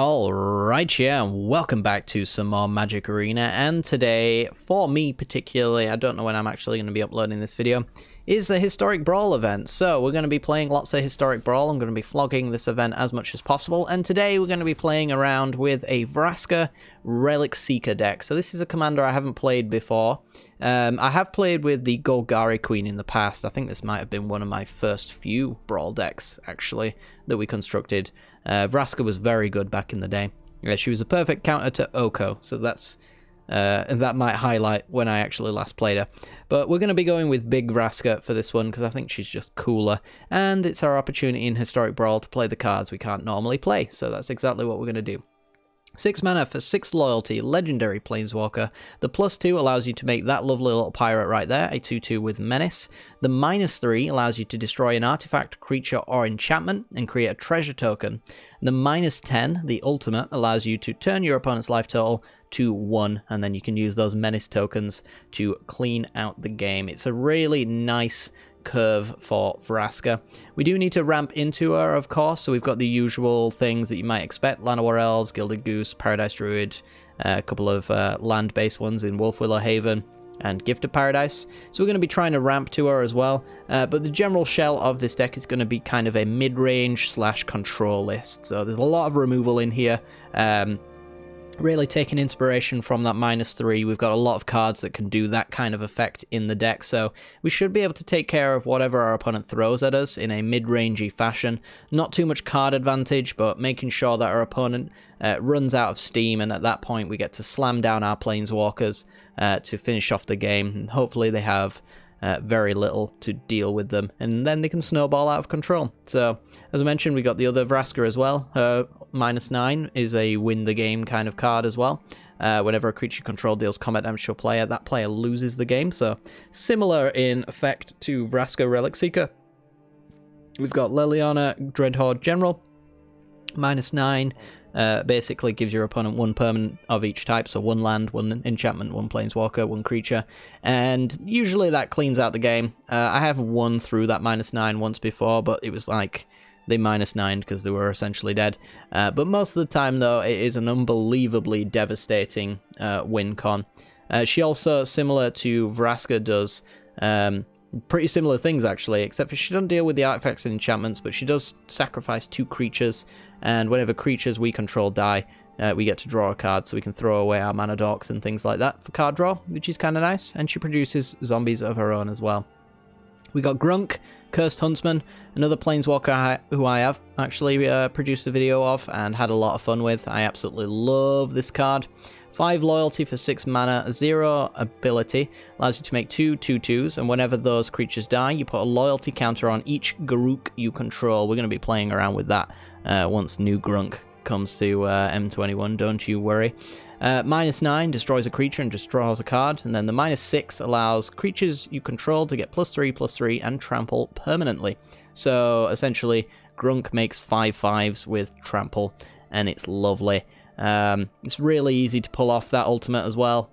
Alright, yeah, and welcome back to some more Magic Arena, and today, for me particularly, I don't know when I'm actually going to be uploading this video, is the Historic Brawl event. So we're going to be playing lots of Historic Brawl. I'm going to be vlogging this event as much as possible, and today we're going to be playing around with a Vraska Relic Seeker deck. So this is a commander I haven't played before. I have played with the Golgari Queen in the past. I think this might have been one of my first few Brawl decks, actually, that we constructed. Vraska was very good back in the day. Yeah, she was a perfect counter to Oko, so that's and that might highlight when I actually last played her. But we're going to be going with Big Vraska for this one because I think she's just cooler, and it's our opportunity in Historic Brawl to play the cards we can't normally play, so that's exactly what we're going to do. 6 mana for 6 loyalty, legendary planeswalker. The +2 allows you to make that lovely little pirate right there, a 2/2 with menace. The -3 allows you to destroy an artifact, creature, or enchantment and create a treasure token. The -10, the ultimate, allows you to turn your opponent's life total to 1, and then you can use those menace tokens to clean out the game. It's a really nice curve for Vraska. We do need to ramp into her, of course, so we've got the usual things that you might expect: Llanowar Elves, Gilded Goose, Paradise Druid, a couple of land-based ones in Wolfwillow Haven, and Gift of Paradise. So we're going to be trying to ramp to her as well, but the general shell of this deck is going to be kind of a mid-range / control list, so there's a lot of removal in here. Really taking inspiration from that -3. We've got a lot of cards that can do that kind of effect in the deck, so we should be able to take care of whatever our opponent throws at us in a mid-rangey fashion. Not too much card advantage, but making sure that our opponent runs out of steam, and at that point we get to slam down our planeswalkers to finish off the game, and hopefully they have very little to deal with them, and then they can snowball out of control. So, as I mentioned, we got the other Vraska as well. -9 is a win the game kind of card as well. Whenever a creature control deals combat damage to a player, that player loses the game. So, similar in effect to Vraska Relic Seeker. We've got Liliana Dreadhorde General. -9. Basically gives your opponent 1 permanent of each type, so 1 land, 1 enchantment, 1 planeswalker, 1 creature, and usually that cleans out the game. I have won through that -9 once before, but it was like they -9'd because they were essentially dead. But most of the time, though, it is an unbelievably devastating win con. She also, similar to Vraska, does pretty similar things, actually, except for she doesn't deal with the artifacts and enchantments, but she does sacrifice 2 creatures, and whenever creatures we control die, we get to draw a card, so we can throw away our mana dorks and things like that for card draw, which is kind of nice, and she produces zombies of her own as well. We got Grunk, Cursed Huntsman, another planeswalker who I have actually produced a video of and had a lot of fun with. I absolutely love this card. 5 loyalty for 6 mana, 0 ability, allows you to make 2 2/2s, and whenever those creatures die, you put a loyalty counter on each Garruk you control. We're going to be playing around with that once new Grunk comes to M21, don't you worry. -9 destroys a creature and just draws a card, and then the -6 allows creatures you control to get +3/+3 and trample permanently. So essentially, Grunk makes 5/5s with trample, and it's lovely. It's really easy to pull off that ultimate as well.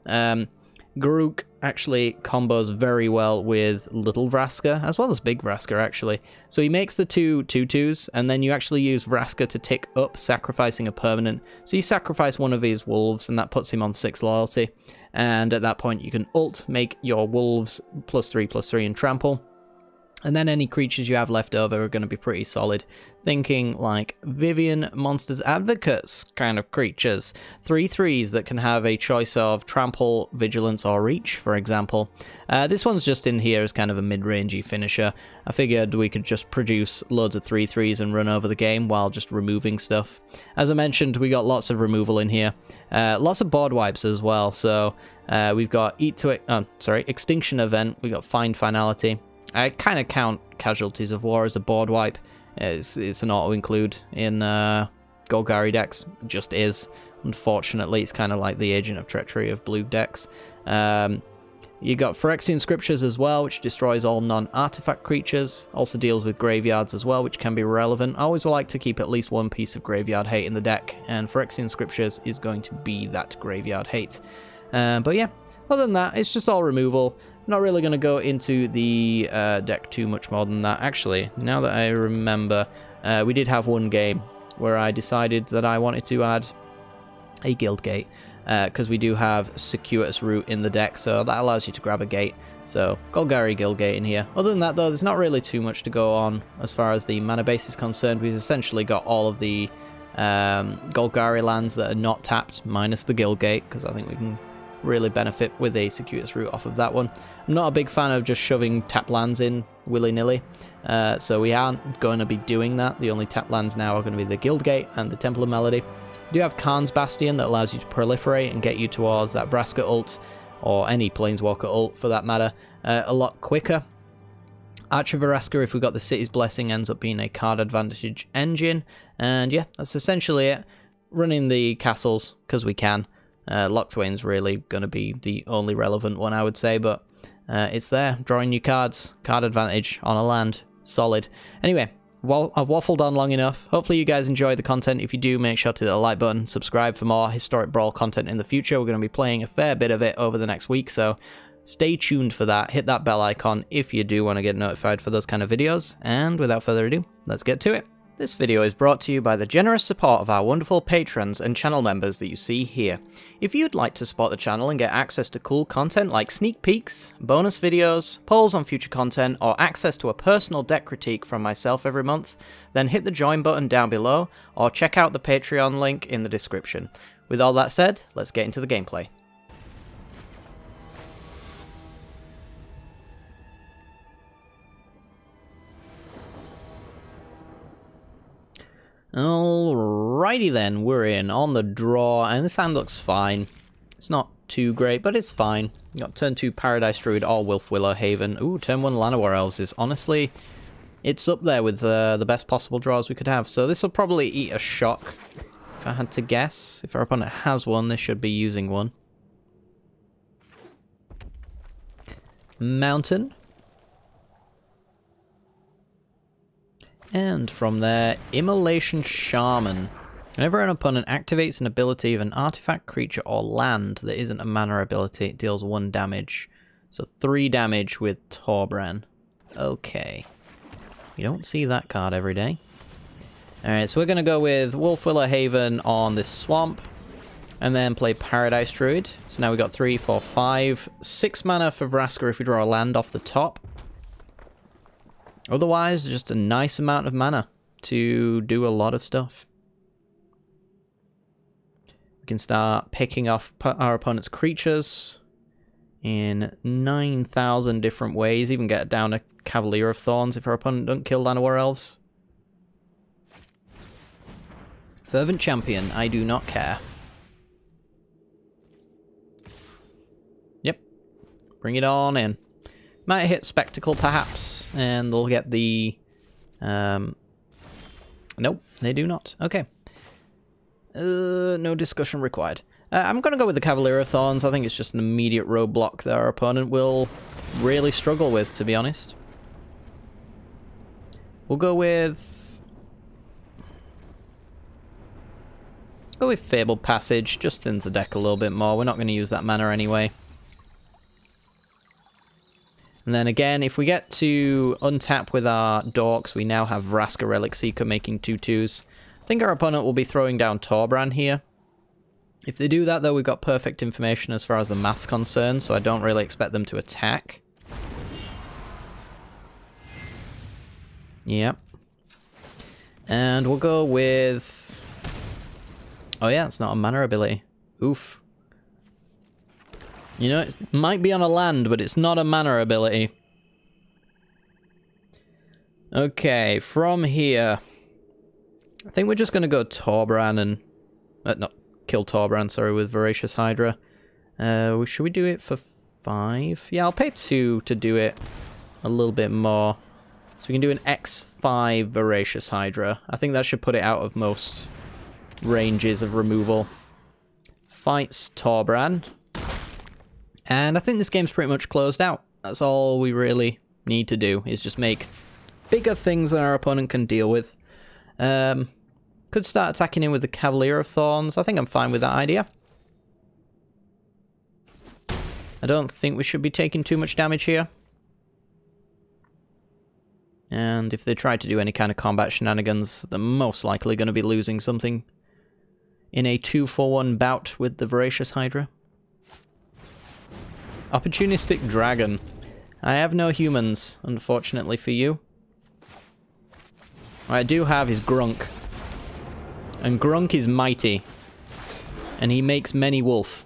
Garruk actually combos very well with Little Vraska, as well as Big Vraska, actually. So he makes the 2 2/2s, and then you actually use Vraska to tick up, sacrificing a permanent. So you sacrifice one of his wolves, and that puts him on 6 loyalty. And at that point, you can ult, make your wolves +3/+3 and trample. And then any creatures you have left over are going to be pretty solid. Thinking like Vivian Monsters Advocates kind of creatures. 3/3s that can have a choice of Trample, Vigilance, or Reach, for example. This one's just in here as kind of a mid-rangey finisher. I figured we could just produce loads of 3/3s and run over the game while just removing stuff. As I mentioned, we got lots of removal in here. Lots of board wipes as well. So we've got Extinction Event. We got Find Finality. I kind of count Casualties of War as a board wipe. It's an auto-include in Golgari decks. It just is. Unfortunately, it's kind of like the Agent of Treachery of blue decks. You got Phyrexian Scriptures as well, which destroys all non-artifact creatures. Also deals with graveyards as well, which can be relevant. I always like to keep at least 1 piece of graveyard hate in the deck, and Phyrexian Scriptures is going to be that graveyard hate. But yeah, other than that, it's just all removal. Not really going to go into the deck too much more than that. Actually, now that I remember, we did have 1 game where I decided that I wanted to add a guild gate, because we do have circuitous route in the deck, so that allows you to grab a gate. So Golgari guild gate in here. Other than that though, there's not really too much to go on as far as the mana base is concerned. We've essentially got all of the Golgari lands that are not tapped, minus the guild gate, because I think we can really benefit with a circuitous route off of that one. I'm not a big fan of just shoving tap lands in willy-nilly, so we aren't going to be doing that. The only tap lands now are going to be the guild gate and the Temple of Melody. You do have Khan's Bastion that allows you to proliferate and get you towards that Vraska ult, or any Planeswalker ult for that matter, a lot quicker. Archer Vraska, if we got the City's Blessing, ends up being a card advantage engine, and yeah, that's essentially it. Running the castles, because we can. Locthwain's really going to be the only relevant one, I would say, but it's there. Drawing new cards, card advantage on a land, solid. Anyway, well, I've waffled on long enough. Hopefully you guys enjoyed the content. If you do, make sure to hit the like button, subscribe for more Historic Brawl content in the future. We're going to be playing a fair bit of it over the next week, so stay tuned for that. Hit that bell icon if you do want to get notified for those kind of videos. And without further ado, let's get to it. This video is brought to you by the generous support of our wonderful patrons and channel members that you see here. If you'd like to support the channel and get access to cool content like sneak peeks, bonus videos, polls on future content, or access to a personal deck critique from myself every month, then hit the join button down below, or check out the Patreon link in the description. With all that said, let's get into the gameplay. Alrighty then, we're in on the draw, and this hand looks fine. It's not too great, but it's fine. You got turn 2 Paradise Druid or Wolfwillow Haven. Ooh, turn 1 Llanowar Elves is honestly, it's up there with the best possible draws we could have. So this will probably eat a shock, if I had to guess. If our opponent has one, they should be using one. Mountain. And from there, Immolation Shaman. Whenever an opponent activates an ability of an artifact, creature, or land that isn't a mana ability, it deals 1 damage. So 3 damage with Torbran. Okay. You don't see that card every day. Alright, so we're going to go with Wolfwillow Haven on this swamp. And then play Paradise Druid. So now we've got 3, 4, 5. 6 mana for Vraska if we draw a land off the top. Otherwise, just a nice amount of mana to do a lot of stuff. We can start picking off our opponent's creatures in 9,000 different ways. Even get down a Cavalier of Thorns if our opponent doesn't kill Llanowar Elves. Fervent Champion, I do not care. Yep. Bring it on in. Might hit Spectacle, perhaps, and they'll get the... Nope, they do not. Okay. No discussion required. I'm going to go with the Cavalier of Thorns. I think it's just an immediate roadblock that our opponent will really struggle with, to be honest. We'll go with... Fabled Passage. Just thins the deck a little bit more. We're not going to use that mana anyway. And then again, if we get to untap with our Dorks, we now have Vraska Relic Seeker making 2/2s. I think our opponent will be throwing down Torbran here. If they do that, though, we've got perfect information as far as the math's concerned, so I don't really expect them to attack. Yep. And we'll go with... Oh yeah, it's not a mana ability. Oof. You know, it might be on a land, but it's not a mana ability. Okay, from here... I think we're just going to go Torbran and... not kill Torbran, sorry, with Voracious Hydra. Should we do it for 5? Yeah, I'll pay 2 to do it a little bit more. So we can do an X5 Voracious Hydra. I think that should put it out of most ranges of removal. Fights Torbran. And I think this game's pretty much closed out. That's all we really need to do, is just make bigger things than our opponent can deal with. Could start attacking him with the Cavalier of Thorns. I think I'm fine with that idea. I don't think we should be taking too much damage here. And if they try to do any kind of combat shenanigans, they're most likely going to be losing something in a 2-for-1 bout with the Voracious Hydra. Opportunistic Dragon. I have no humans, unfortunately for you. What I do have is Grunk. And Grunk is mighty. And he makes many wolf.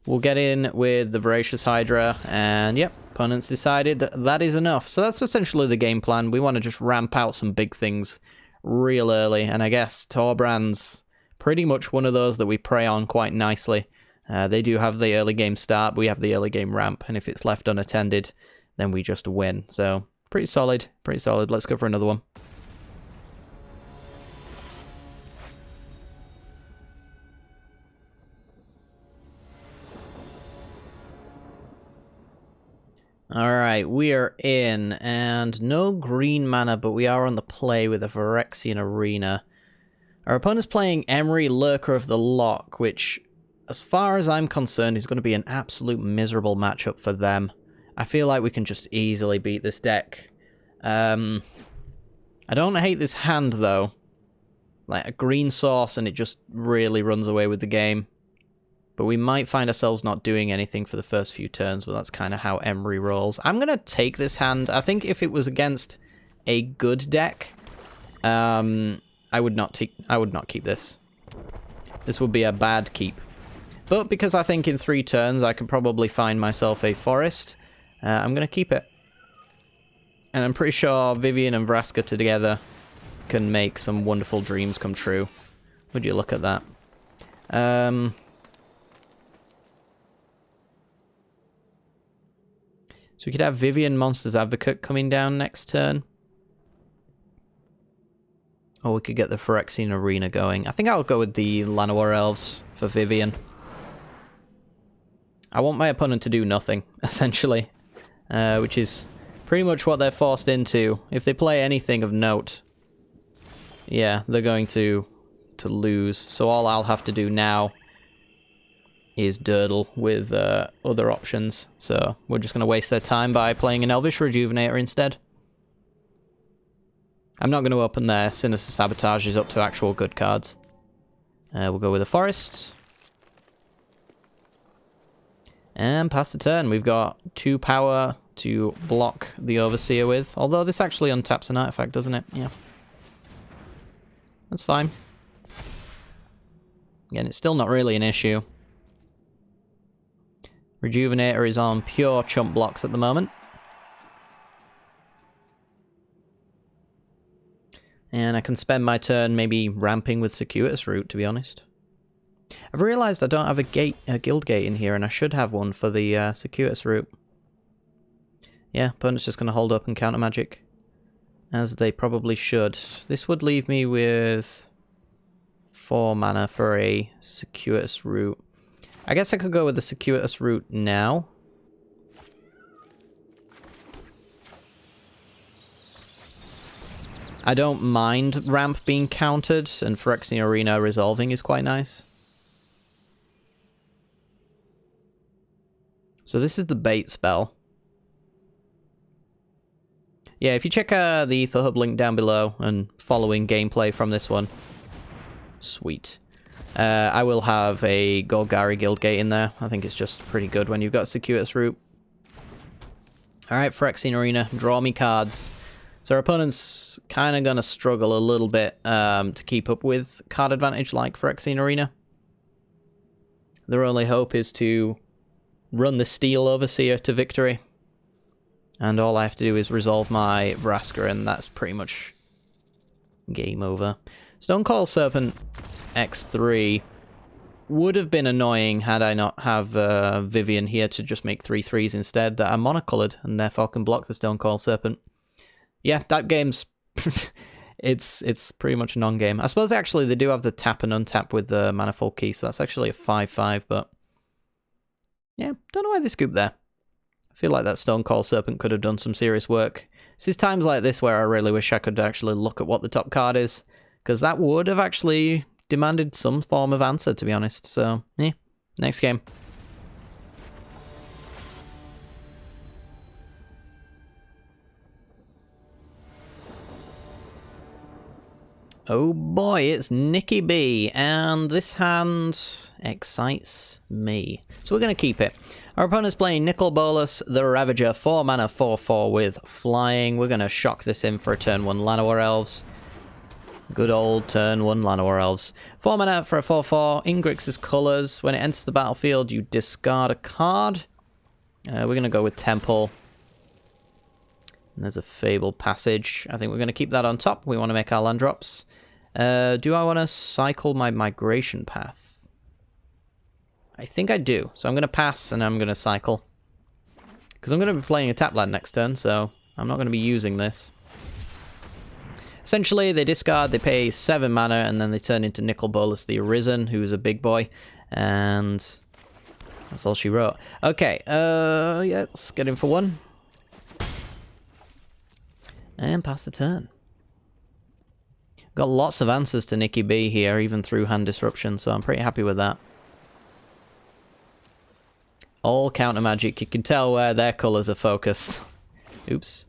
We'll get in with the Voracious Hydra, and yep, opponents decided that that is enough. So that's essentially the game plan. We want to just ramp out some big things real early, and I guess Torbran's pretty much one of those that we prey on quite nicely. They do have the early game start, we have the early game ramp, and if it's left unattended, then we just win. So, pretty solid, pretty solid. Let's go for another one. Alright, we are in, and no green mana, but we are on the play with a Phyrexian Arena. Our opponent's playing Emry, Lurker of the Lock, which, as far as I'm concerned, is going to be an absolute miserable matchup for them. I feel like we can just easily beat this deck. I don't hate this hand, though. Like, a green source, and it just really runs away with the game. But we might find ourselves not doing anything for the first few turns, but that's kind of how Emry rolls. I'm going to take this hand. I think if it was against a good deck, I would not keep this. This would be a bad keep. But because I think in 3 turns I could probably find myself a forest, I'm going to keep it. And I'm pretty sure Vivian and Vraska together can make some wonderful dreams come true. Would you look at that? So we could have Vivian Monster's Advocate coming down next turn. Or we could get the Phyrexian Arena going. I think I'll go with the Llanowar Elves for Vivian. I want my opponent to do nothing, essentially. Which is pretty much what they're forced into. If they play anything of note, yeah, they're going to lose. So all I'll have to do now is durdle with other options. So we're just going to waste their time by playing an Elvish Rejuvenator instead. I'm not going to open their Sinister Sabotages up to actual good cards. We'll go with a Forest. And pass the turn. We've got 2 power to block the Overseer with. Although this actually untaps an artifact, doesn't it? Yeah. That's fine. Again, it's still not really an issue. Rejuvenator is on pure chump blocks at the moment. And I can spend my turn maybe ramping with Circuitous Route, to be honest. I've realised I don't have a guild gate in here, and I should have one for the Circuitous Route. Yeah, opponent's just going to hold up and counter magic, as they probably should. This would leave me with 4 mana for a Circuitous Route. I guess I could go with the Circuitous Route now. I don't mind ramp being countered, and Phyrexian Arena resolving is quite nice. So this is the bait spell. Yeah, if you check the EtherHub link down below and following gameplay from this one. Sweet. I will have a Golgari Guildgate in there. I think it's just pretty good when you've got Circuitous Route. Alright, Phyrexian Arena, draw me cards. So our opponent's kind of going to struggle a little bit to keep up with card advantage like Phyrexian Arena. Their only hope is to run the Steel Overseer to victory. And all I have to do is resolve my Vraska, and that's pretty much game over. Stonecoil Serpent X3 would have been annoying had I not have Vivian here to just make 3/3s instead that are monocolored and therefore can block the Stonecoil Serpent. Yeah, that game's it's pretty much a non-game. I suppose actually they do have the tap and untap with the Manifold Key, so that's actually a 5/5, but yeah, don't know why they scooped there. I feel like that Stonecoil Serpent could have done some serious work. It's times like this where I really wish I could actually look at what the top card is, because that would have actually demanded some form of answer, to be honest. So, yeah, next game. Oh boy, it's Nicky B, and this hand excites me. So we're going to keep it. Our opponent's playing Nicol, Bolas, the Ravager, 4 mana, 4/4 with flying. We're going to shock this in for a turn 1 Llanowar Elves. Good old turn 1 Llanowar Elves. 4 mana for a 4/4, in Grixis colours. When it enters the battlefield, you discard a card. We're going to go with Temple. And there's a Fabled Passage. I think we're going to keep that on top. We want to make our land drops. Do I want to cycle my migration path? I think I do. So I'm going to pass and I'm going to cycle. Because I'm going to be playing a tap land next turn, so I'm not going to be using this. Essentially, they discard, they pay 7 mana, and then they turn into Nicol, Bolas the Arisen, who's a big boy. And that's all she wrote. Okay, yeah, let's get in for 1. And pass the turn. Got lots of answers to Nicky B here, even through hand disruption, so I'm pretty happy with that. All counter magic. You can tell where their colours are focused. Oops.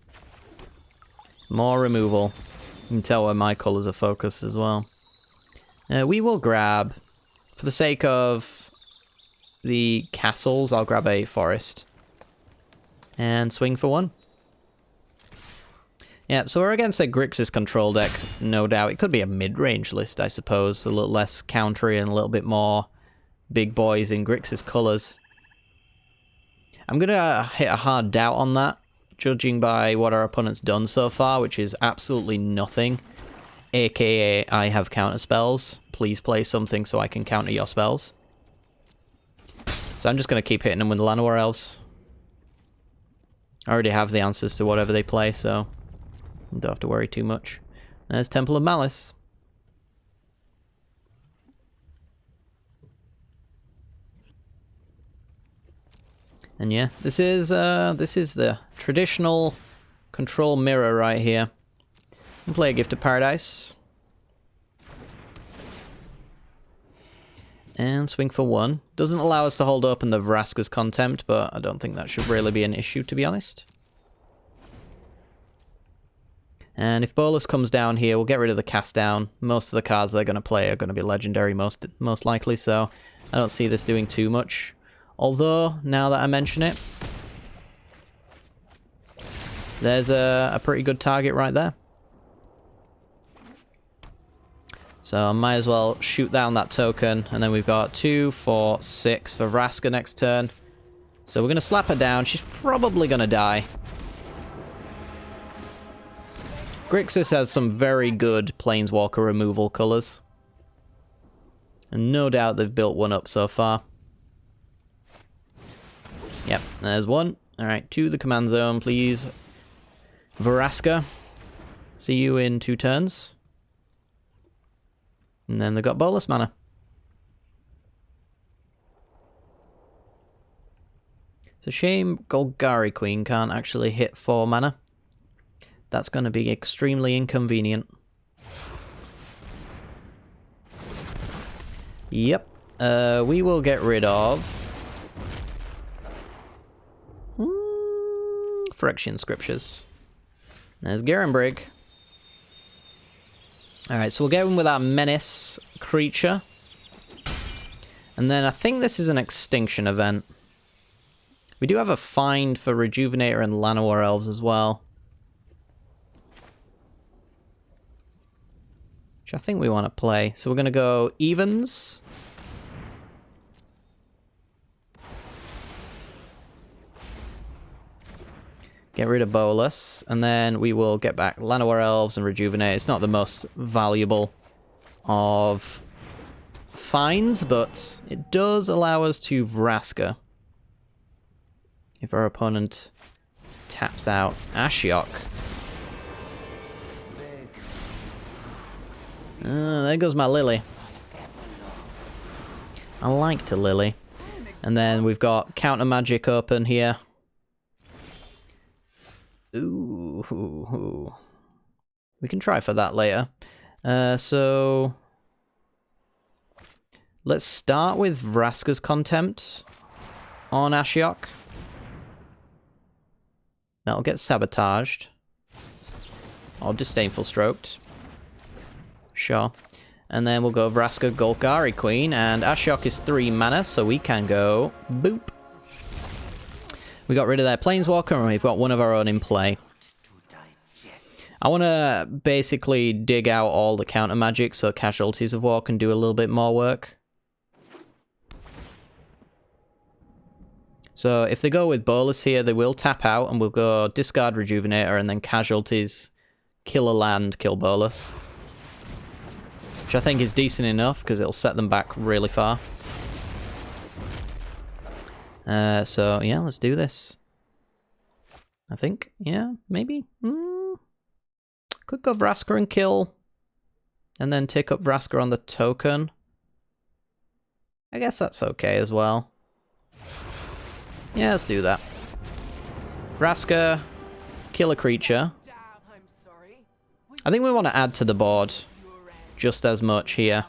More removal. You can tell where my colours are focused as well. We will grab, for the sake of the castles, I'll grab a forest. And swing for 1. Yeah, so we're against a Grixis control deck, no doubt. It could be a mid-range list, I suppose. A little less countery and a little bit more big boys in Grixis colours. I'm going to hit a hard doubt on that, judging by what our opponent's done so far, which is absolutely nothing. AKA, I have counter spells. Please play something so I can counter your spells. So I'm just going to keep hitting them with Llanowar Elves. I already have the answers to whatever they play, so don't have to worry too much. There's Temple of Malice. And yeah, this is the traditional control mirror right here. We'll play a Gift of Paradise. And swing for 1. Doesn't allow us to hold open the Vraska's Contempt, but I don't think that should really be an issue, to be honest. And if Bolas comes down here, we'll get rid of the cast down. Most of the cards they're going to play are going to be legendary, most likely, so I don't see this doing too much. Although, now that I mention it, there's a pretty good target right there. So I might as well shoot down that token, and then we've got 2, 4, 6 for Vraska next turn. So we're going to slap her down. She's probably going to die. Grixis has some very good Planeswalker removal colours. And no doubt they've built one up so far. Yep, there's 1. Alright, to the command zone, please. Vraska. See you in 2 turns. And then they've got Bolas mana. It's a shame Golgari Queen can't actually hit 4 mana. That's going to be extremely inconvenient. Yep. We will get rid of Phyrexian Scriptures. There's Garenbrig. Alright, so we'll get in with our Menace creature. And then I think this is an Extinction event. We do have a Find for Rejuvenator and Llanowar Elves as well. Which I think we want to play. So we're going to go Evens. Get rid of Bolas, and then we will get back Llanowar Elves and Rejuvenate. It's not the most valuable of finds, but it does allow us to Vraska if our opponent taps out Ashiok. There goes my Lily. I liked a Lily. And then we've got Counter Magic open here. Ooh. We can try for that later. So let's start with Vraska's Contempt on Ashiok. That'll get sabotaged. Or Disdainful Stroked. Sure. And then we'll go Vraska Golgari Queen, and Ashiok is 3 mana, so we can go boop. We got rid of their Planeswalker, and we've got one of our own in play. I want to basically dig out all the counter magic so Casualties of War can do a little bit more work. So if they go with Bolas here, they will tap out, and we'll go discard Rejuvenator, and then Casualties, kill a land, kill Bolas. Which I think is decent enough, because it'll set them back really far. So, yeah, let's do this. I think, yeah, maybe. Could go Vraska and kill. And then take up Vraska on the token. I guess that's okay as well. Yeah, let's do that. Vraska, kill a creature. I think we want to add to the board just as much here.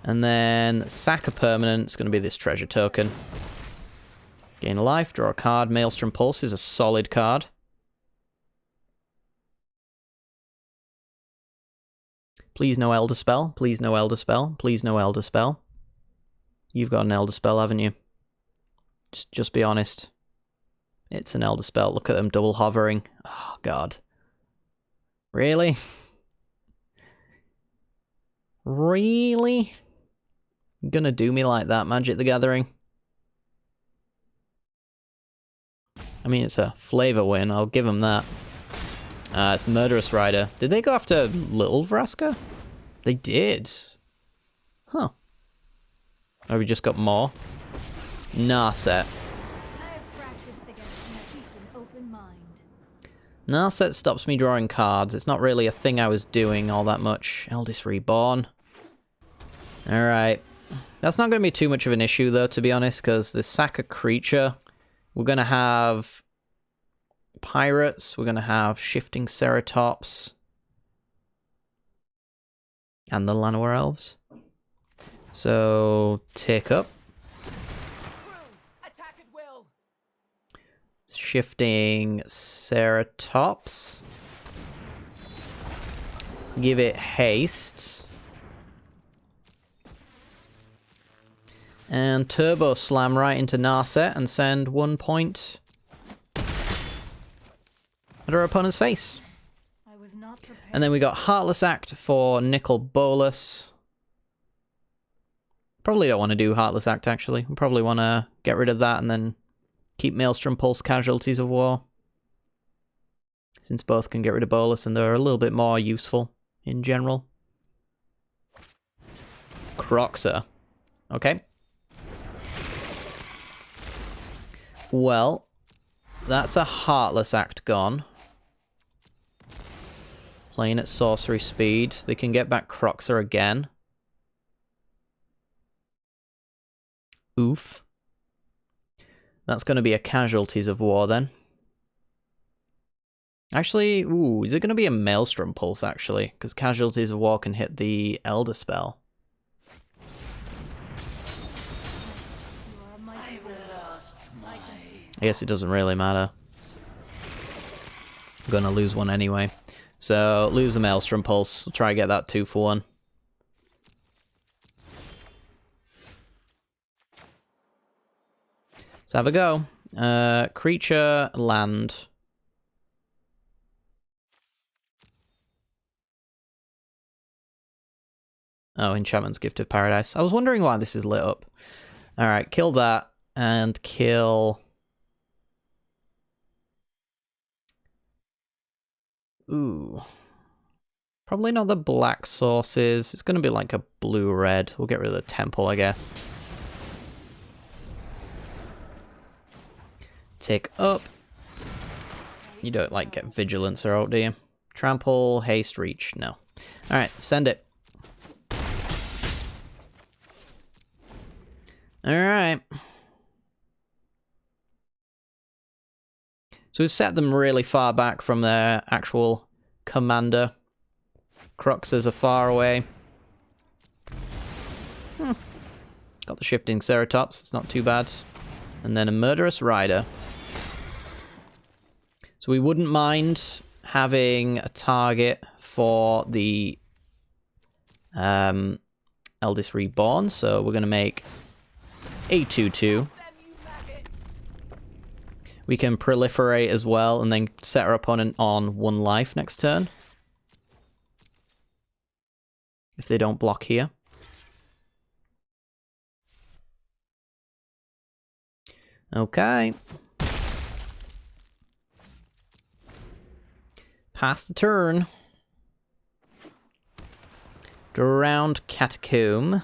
And then sack a permanent. It's going to be this treasure token. Gain a life, draw a card. Maelstrom Pulse is a solid card. Please no Elder Spell. Please no Elder Spell. Please no Elder Spell. You've got an Elder Spell, haven't you? Just be honest. It's an Elder Spell. Look at them double hovering. Oh, God. Really? Really? You're gonna do me like that, Magic the Gathering? I mean, it's a flavor win. I'll give them that. It's Murderous Rider. Did they go after Little Vraska? They did. Huh. Or we just got more? Narset. Narset stops me drawing cards. It's not really a thing I was doing all that much. Eldest Reborn. Alright. That's not going to be too much of an issue, though, to be honest, because this sack a creature, we're going to have Pirates, we're going to have Shifting Ceratops, and the Llanowar Elves. So, take up. Shifting Ceratops. Give it haste. And Turbo Slam right into Narset and send 1 point at our opponent's face. And then we got Heartless Act for Nicol Bolas. Probably don't want to do Heartless Act, actually. We probably want to get rid of that and then keep Maelstrom Pulse Casualties of War. Since both can get rid of Bolas and they're a little bit more useful in general. Croxer. Okay. Well, that's a Heartless Act gone. Playing at sorcery speed. They can get back Croxer again. Oof. That's going to be a Casualties of War then. Actually, ooh, is it going to be a Maelstrom Pulse actually? Because Casualties of War can hit the Elder Spell. I guess it doesn't really matter. I'm going to lose one anyway. So, lose the Maelstrom Pulse. We'll try and get that 2 for 1. Let's have a go. Creature, land. Oh, Enchantment's Gift of Paradise. I was wondering why this is lit up. Alright, kill that. And kill... Ooh. Probably not the black sources. It's going to be like a blue-red. We'll get rid of the temple, I guess. Take up. You don't, like, get vigilance or out, do you? Trample, haste, reach. No. Alright, send it. Alright. So we've set them really far back from their actual commander. Croxers are far away. Got the Shifting Ceratops, it's not too bad. And then a Murderous Rider. So we wouldn't mind having a target for the Eldest Reborn, so we're going to make a 2/2. We can proliferate as well and then set our opponent on 1 life next turn, if they don't block here. Okay. Pass the turn. Drowned Catacomb.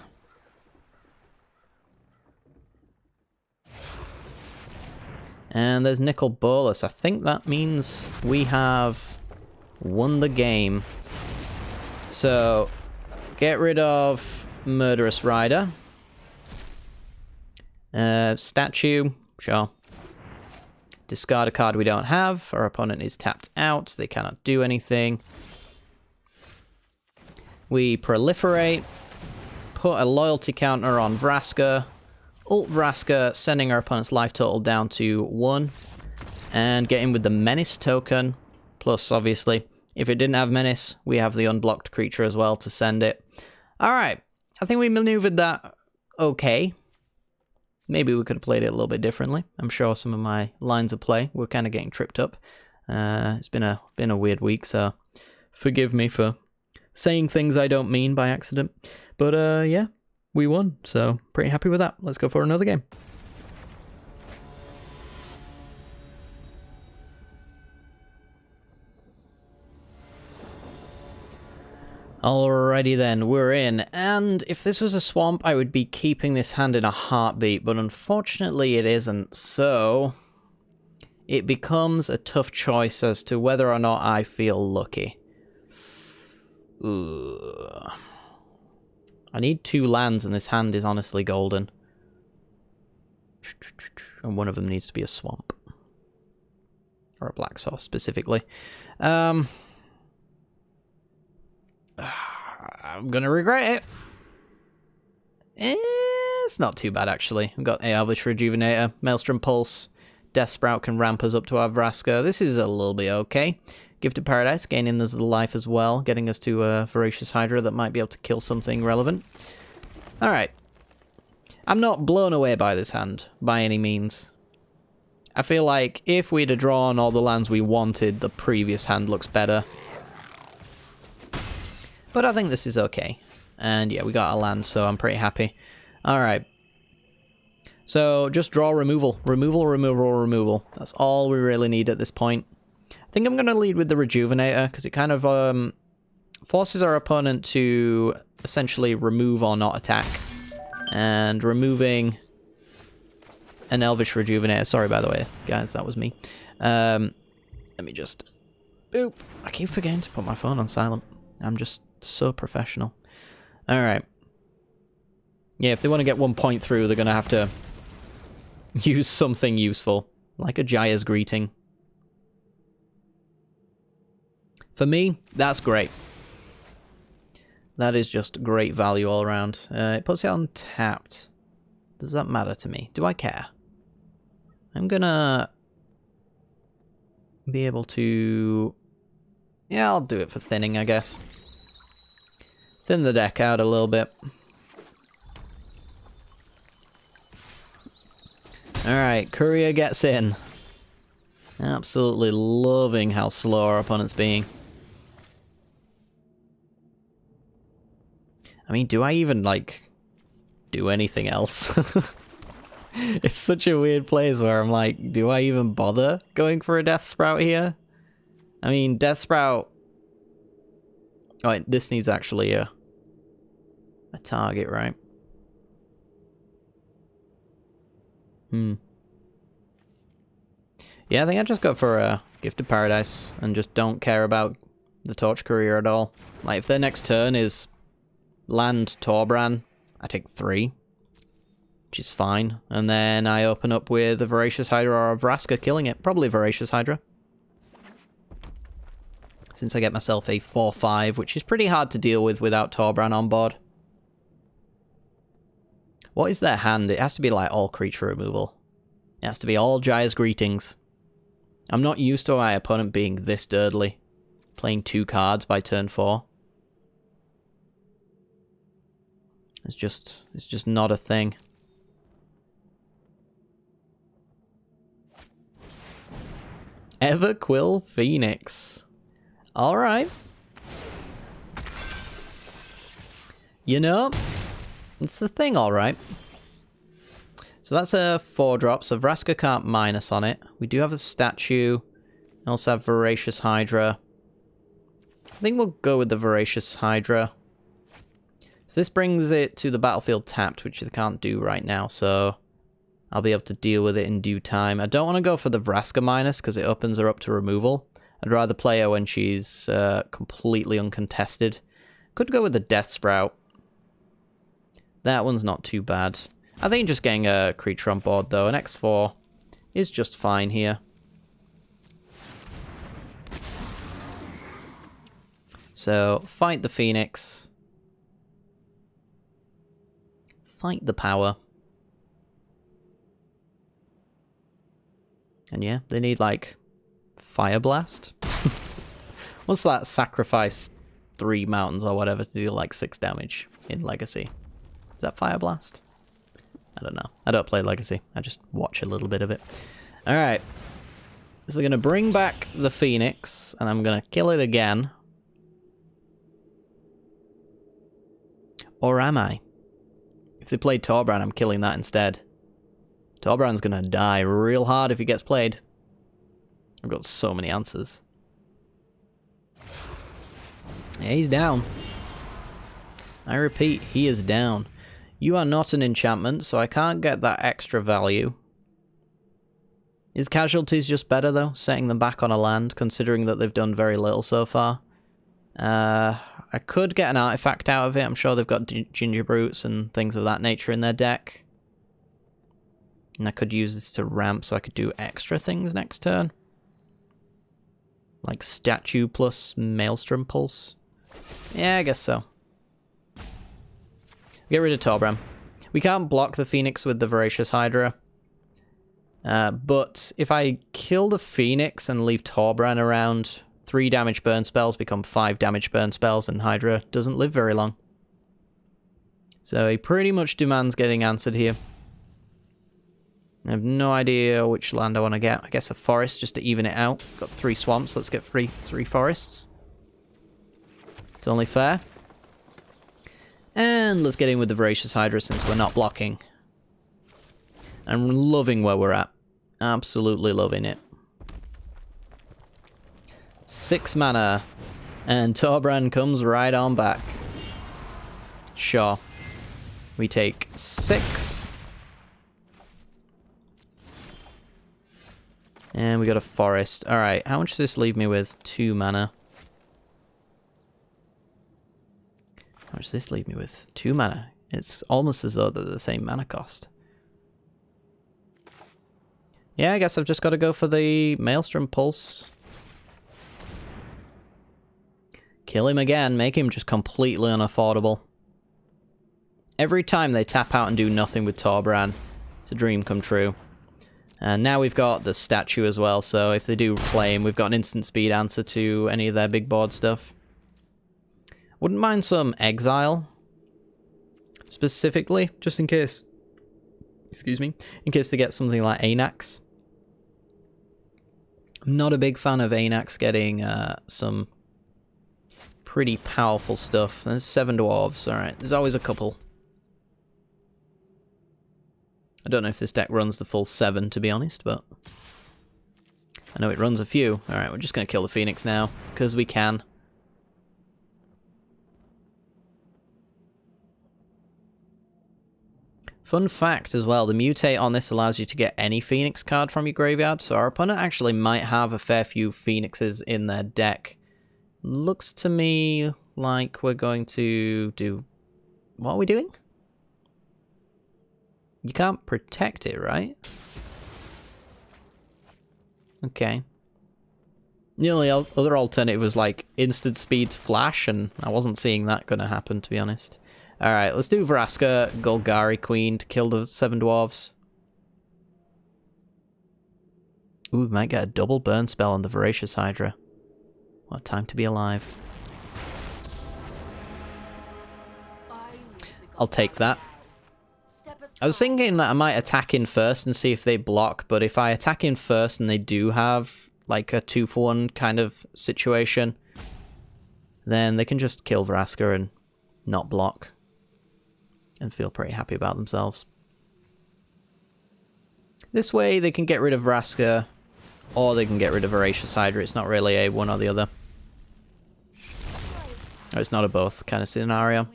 And there's Nicol Bolas. I think that means we have won the game. So, get rid of Murderous Rider. Statue, sure. Discard a card we don't have. Our opponent is tapped out. They cannot do anything. We proliferate. Put a loyalty counter on Vraska. Ult Vraska, sending our opponent's life total down to 1. And get in with the Menace token. Plus, obviously, if it didn't have Menace, we have the unblocked creature as well to send it. Alright, I think we maneuvered that okay. Maybe we could have played it a little bit differently. I'm sure some of my lines of play were kind of getting tripped up. It's been a weird week, so forgive me for saying things I don't mean by accident. But yeah, we won, so pretty happy with that. Let's go for another game. Alrighty then, we're in, and if this was a swamp, I would be keeping this hand in a heartbeat, but unfortunately it isn't, so it becomes a tough choice as to whether or not I feel lucky. Ooh. I need 2 lands, and this hand is honestly golden. And one of them needs to be a swamp. Or a black source, specifically. I'm gonna regret it. It's not too bad, actually. We've got Elvish Rejuvenator, Maelstrom Pulse, Death Sprout can ramp us up to our Vraska. This is a little bit okay. Gifted Paradise, gaining us the life as well, getting us to a Voracious Hydra that might be able to kill something relevant. Alright. I'm not blown away by this hand, by any means. I feel like if we'd have drawn all the lands we wanted, the previous hand looks better. But I think this is okay. And yeah, we got a land, so I'm pretty happy. Alright. So, just draw removal. Removal, removal, removal. That's all we really need at this point. I think I'm going to lead with the Rejuvenator, because it kind of forces our opponent to essentially remove or not attack. And removing an Elvish Rejuvenator. Sorry, by the way, guys, that was me. Let me just... Boop. I keep forgetting to put my phone on silent. I'm just so professional. Alright. Yeah, if they want to get 1 point through, they're going to have to use something useful. Like a Jaya's Greeting. For me, that's great. That is just great value all around. It puts it on tapped. Does that matter to me? Do I care? I'm gonna be able to... Yeah, I'll do it for thinning, I guess. Thin the deck out a little bit. Alright, Courier gets in. Absolutely loving how slow our opponent's being. I mean, do I even, like, do anything else? It's such a weird place where I'm like, do I even bother going for a Death Sprout here? I mean, Death Sprout... Oh, wait, this needs actually a target, right? Yeah, I think I just go for a Gifted Paradise and just don't care about the Torch Courier at all. Like, if their next turn is land Torbran, I take 3, which is fine. And then I open up with a Voracious Hydra or a Vraska killing it. Probably Voracious Hydra. Since I get myself a 4/5, which is pretty hard to deal with without Torbran on board. What is their hand? It has to be like all creature removal. It has to be all Jaya's Greetings. I'm not used to my opponent being this dirtly. Playing 2 cards by turn 4. It's just not a thing. Everquill Phoenix. Alright. You know, it's a thing, alright. So that's a 4-drop, so Vraska can't minus on it. We do have a statue. We also have Voracious Hydra. I think we'll go with the Voracious Hydra. So this brings it to the battlefield tapped, which they can't do right now, so I'll be able to deal with it in due time. I don't want to go for the Vraska minus, because it opens her up to removal. I'd rather play her when she's completely uncontested. Could go with the Death Sprout. That one's not too bad. I think just getting a creature on board, though, an X4 is just fine here. So, fight the Phoenix. Fight the power. And yeah, they need, like, Fire Blast. What's that? Sacrifice 3 mountains or whatever to deal, like, 6 damage in Legacy. Is that Fire Blast? I don't know. I don't play Legacy. I just watch a little bit of it. Alright. So they're going to bring back the Phoenix, and I'm going to kill it again. Or am I? If they play Torbran, I'm killing that instead. Torbran's going to die real hard if he gets played. I've got so many answers. Yeah, he's down. I repeat, he is down. You are not an enchantment, so I can't get that extra value. Is Casualties just better, though? Setting them back on a land, considering that they've done very little so far. I could get an artifact out of it. I'm sure they've got Ginger Brutes and things of that nature in their deck. And I could use this to ramp so I could do extra things next turn. Like Statue plus Maelstrom Pulse. Yeah, I guess so. Get rid of Torbran. We can't block the Phoenix with the Voracious Hydra. But if I kill the Phoenix and leave Torbran around, 3 damage burn spells become 5 damage burn spells, and Hydra doesn't live very long. So he pretty much demands getting answered here. I have no idea which land I want to get. I guess a forest just to even it out. Got 3 swamps, let's get 3 forests. It's only fair. And let's get in with the Voracious Hydra since we're not blocking. I'm loving where we're at. Absolutely loving it. 6 mana. And Torbran comes right on back. Sure. We take 6. And we got a forest. Alright, how much does this leave me with? 2 mana. How much does this leave me with? 2 mana. It's almost as though they're the same mana cost. Yeah, I guess I've just got to go for the Maelstrom Pulse. Kill him again, make him just completely unaffordable. Every time they tap out and do nothing with Torbran, it's a dream come true. And now we've got the statue as well, so if they do play him, we've got an instant speed answer to any of their big board stuff. Wouldn't mind some exile, specifically, just in case, excuse me, in case they get something like Anax. I'm not a big fan of Anax getting some pretty powerful stuff. There's 7 dwarves, alright, there's always a couple. I don't know if this deck runs the full 7, to be honest, but I know it runs a few. Alright, we're just going to kill the Phoenix now, because we can. Fun fact as well, the mutate on this allows you to get any Phoenix card from your graveyard, so our opponent actually might have a fair few Phoenixes in their deck. Looks to me like we're going to do... What are we doing? You can't protect it, right? Okay. The only other alternative was like instant speed flash, and I wasn't seeing that going to happen, to be honest. Alright, let's do Vraska Golgari Queen to kill the 7 dwarves. Ooh, we might get a double burn spell on the Voracious Hydra. What a time to be alive. I'll take that. I was thinking that I might attack in first and see if they block, but if I attack in first and they do have like a 2-for-1 kind of situation, then they can just kill Vraska and not block and feel pretty happy about themselves. This way they can get rid of Vraska or they can get rid of Voracious Hydra. It's not really a one or the other. Or it's not a both kind of scenario.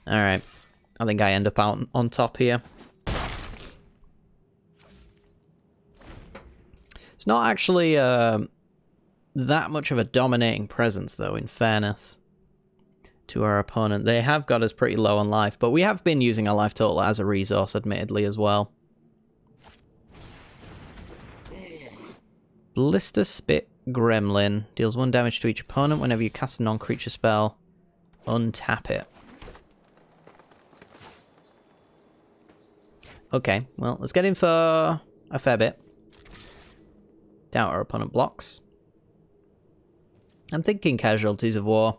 Alright. I think I end up out on top here. It's not actually that much of a dominating presence, though, in fairness to our opponent. They have got us pretty low on life, but we have been using our life total as a resource, admittedly, as well. Blister Spit Gremlin. Deals 1 damage to each opponent whenever you cast a non-creature spell. Untap it. Okay, well, let's get in for a fair bit. Doubt our opponent blocks. I'm thinking Casualties of War.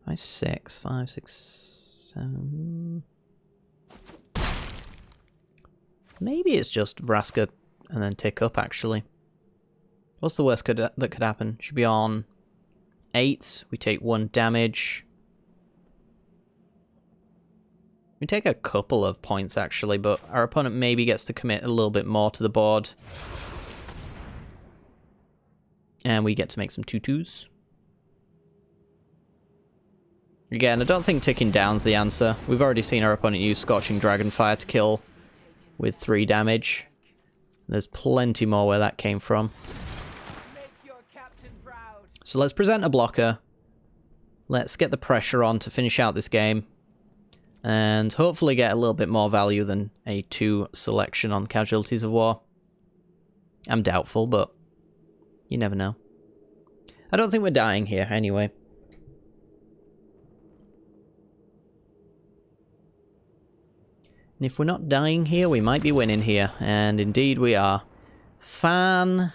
5, 6, 5, 6, 7... Maybe it's just Vraska and then tick up, actually. What's the worst that could happen? Should be on 8. We take 1 damage. We take a couple of points, actually, but our opponent maybe gets to commit a little bit more to the board. And we get to make some 2/2s. Again, I don't think ticking down's the answer. We've already seen our opponent use Scorching Dragonfire to kill with 3 damage. There's plenty more where that came from. So let's present a blocker. Let's get the pressure on to finish out this game. And hopefully get a little bit more value than a 2 selection on Casualties of War. I'm doubtful, but you never know. I don't think we're dying here, anyway. And if we're not dying here, we might be winning here. And indeed we are. Fantastic.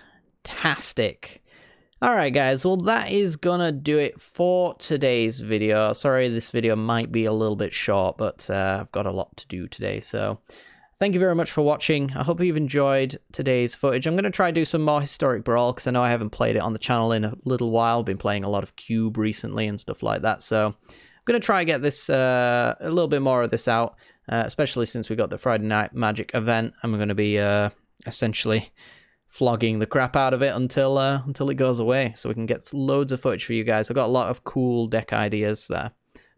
Alright guys, well that is gonna do it for today's video. Sorry this video might be a little bit short, but I've got a lot to do today, so thank you very much for watching. I hope you've enjoyed today's footage. I'm going to try do some more Historic Brawl, because I know I haven't played it on the channel in a little while. Been playing a lot of Cube recently and stuff like that, so I'm going to try get this a little bit more of this out, especially since we got the Friday Night Magic event. I'm going to be essentially flogging the crap out of it until it goes away, so we can get loads of footage for you guys. I've got a lot of cool deck ideas there.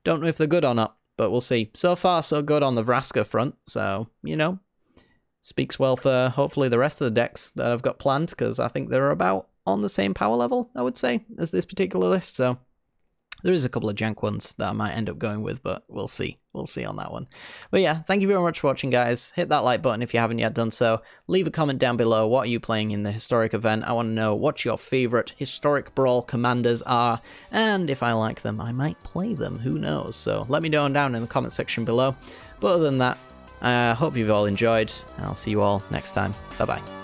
Don't know if they're good or not, but we'll see. So far, so good on the Vraska front, so, you know, speaks well for hopefully the rest of the decks that I've got planned, because I think they're about on the same power level, I would say, as this particular list, so there is a couple of jank ones that I might end up going with, but we'll see. We'll see on that one. But yeah, thank you very much for watching, guys. Hit that like button if you haven't yet done so. Leave a comment down below. What are you playing in the Historic event? I want to know what your favorite Historic Brawl commanders are, and if I like them, I might play them. Who knows? So let me know down in the comment section below. But other than that, I hope you've all enjoyed, and I'll see you all next time. Bye-bye.